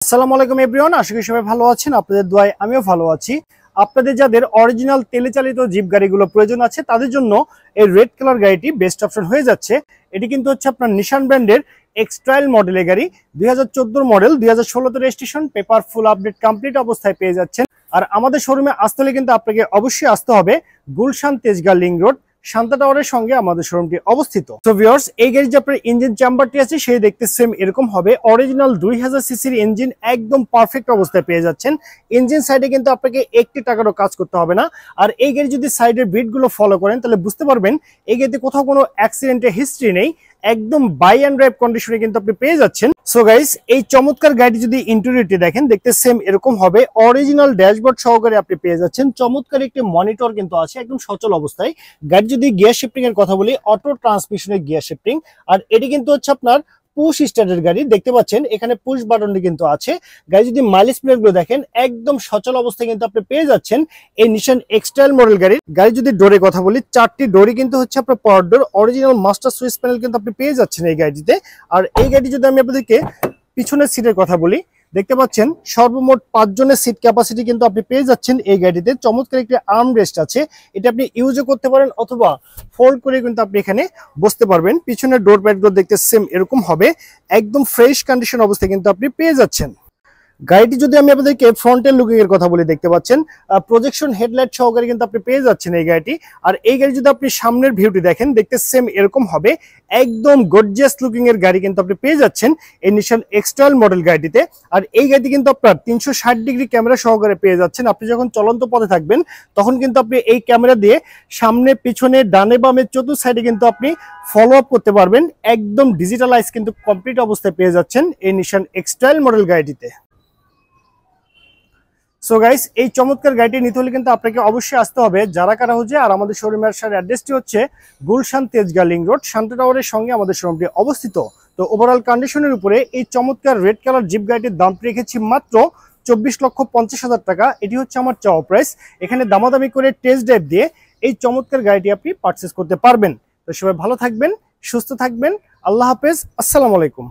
আসসালামু আলাইকুম এভরিওয়ান, আশা করি সবাই ভালো আছেন। আপনাদের দোয়ায় আমিও ভালো আছি। আপনাদের যাদের অরিজিনাল তেলে চালিত জিপ গাড়িগুলো প্রয়োজন আছে তাদের জন্য এই রেড কালার গাড়িটি বেস্ট অপশন হয়ে যাচ্ছে। এটি কিন্তু হচ্ছে আপনার নিশান ব্র্যান্ডের এক্সট্রাইল মডেলের গাড়ি, 2014 model, 2016 registration, paper full update complete অবস্থায় পেয়ে যাচ্ছেন। আর আমাদের শোরুমে আসতে হলে কিন্তু আপনাকে অবশ্যই আসতে হবে গুলশান তেজগাঁ লিং রোড, শান্তা টাওয়ারের সঙ্গে আমাদের শোরুমটি অবস্থিত। তো ভিউয়ার্স, এই গাড়ির যে আপনার ইঞ্জিন চেম্বারটি আছে সেই দেখতে সেম এরকম হবে। অরিজিনাল 2000 সিসির ইঞ্জিন একদম পারফেক্ট অবস্থায় পেয়ে যাচ্ছেন। ইঞ্জিন সাইডে কিন্তু আপনাকে একটি টাকারও কাজ করতে হবে না। আর এই গাড়ি যদি সাইডের বিটগুলো ফলো করেন তাহলে বুঝতে পারবেন এই গাড়িতে কোথাও কোনো অ্যাক্সিডেন্টের হিস্ট্রি নেই, একদম বাই অ্যান্ড ড্রাইভ কন্ডিশনে কিন্তু আপনি পেয়ে যাচ্ছেন। সো গাইস, এই চমৎকার গাড়িটি যদি ইন্টেরিয়রটি দেখেন দেখতে সেম এরকম হবে। অরিজিনাল ড্যাশবোর্ড সহকারে আপনি পেয়ে যাচ্ছেন। চমৎকার একটি মনিটর কিন্তু আছে একদম সচল অবস্থায়। গাড়ি যদি গিয়ার শিফটিং এর কথা বলি, অটো ট্রান্সমিশনের গিয়ার শিফটিং। আর এটি কিন্তু হচ্ছে আপনার পুশ স্টার্টের গাড়ি, দেখতে পাচ্ছেন এখানে পুশ বাটনটি কিন্তু আছে। গাড়ি যদি মাইলেজ প্লেটগুলো দেখেন একদম সচল অবস্থায় কিন্তু আপনি পেয়ে যাচ্ছেন এই নিশান এক্সটাইল মডেল গাড়ি। গাড়ি যদি ডোরে কথা বলি, 4টি ডোরই কিন্তু হচ্ছে আপনার পাওয়ার ডোর। অরিজিনাল মাস্টার সুইচ প্যানেল কিন্তু আপনি পেয়ে যাচ্ছেন এই গাড়িটিতে। আর এই গাড়ি যদি আমি আপনাদেরকে পিছনের সিটের কথা বলি, দেখতে পাচ্ছেন সর্বমোট 5 জনের সিট ক্যাপাসিটি কিন্তু আপনি পেয়ে যাচ্ছেন এই গাড়িতে। চমৎকার একটি আর্ম রেস্ট আছে, এটা আপনি ইউজও করতে পারেন অথবা ফোল্ড করে কিন্তু আপনি এখানে বসতে পারবেন। পিছনের ডোর প্যাডগুলো দেখতে সেম এরকম হবে, একদম ফ্রেশ কন্ডিশন অবস্থায় কিন্তু আপনি পেয়ে যাচ্ছেন। গাড়িটি যদি আমি আপনাদেরকে ফ্রন্টের লুকিং এর কথা বলি, দেখতে পাচ্ছেন প্রজেকশন হেডলাইট সহকারে কিন্তু আপনি পেয়ে যাচ্ছেন এই গাড়িটি। আর এই গাড়ি যদি আপনি সামনের ভিউটি দেখেন দেখতে সেম এরকম হবে, একদম গর্জিয়াস লুকিং এর গাড়ি কিন্তু আপনি পেয়ে যাচ্ছেন এই নিশান এক্সট্রাইল মডেল গাড়িটিতে। আর এই গাড়িটি কিন্তু আপনার 360 ডিগ্রি ক্যামেরা সহকারে পেয়ে যাচ্ছেন। আপনি যখন চলন্ত পথে থাকবেন তখন কিন্তু আপনি এই ক্যামেরা দিয়ে সামনে পিছনে ডানে বামে চতুর্থ সাইডে কিন্তু আপনি ফলো আপ করতে পারবেন। একদম ডিজিটালাইজ কিন্তু কমপ্লিট অবস্থায় পেয়ে যাচ্ছেন এই নিশান এক্সট্রাইল মডেল গাড়িটিতে। সো গাইস, এই চমৎকার গাড়িটি নিতে হলে কিন্তু আপনাকে অবশ্যই আসতে হবে জারাকারা হাউজে। আর আমাদের শোরুমের অ্যাড্রেসটি হচ্ছে গুলশান তেজগাঁ লিং রোড, শান্তা টাওয়ারের সঙ্গে আমাদের শোরুমটি অবস্থিত। তো ওভারঅল কন্ডিশনের উপরে এই চমৎকার রেড কালার জিপ গাড়িটির দাম রেখেছি মাত্র 24,50,000 টাকা। এটি হচ্ছে আমার চাওয়া প্রাইস। এখানে দামাদামি করে টেস্ট ড্রাইভ দিয়ে এই চমৎকার গাড়িটি আপনি পারচেস করতে পারবেন। তো সবাই ভালো থাকবেন, সুস্থ থাকবেন। আল্লাহ হাফেজ, আসসালামু আলাইকুম।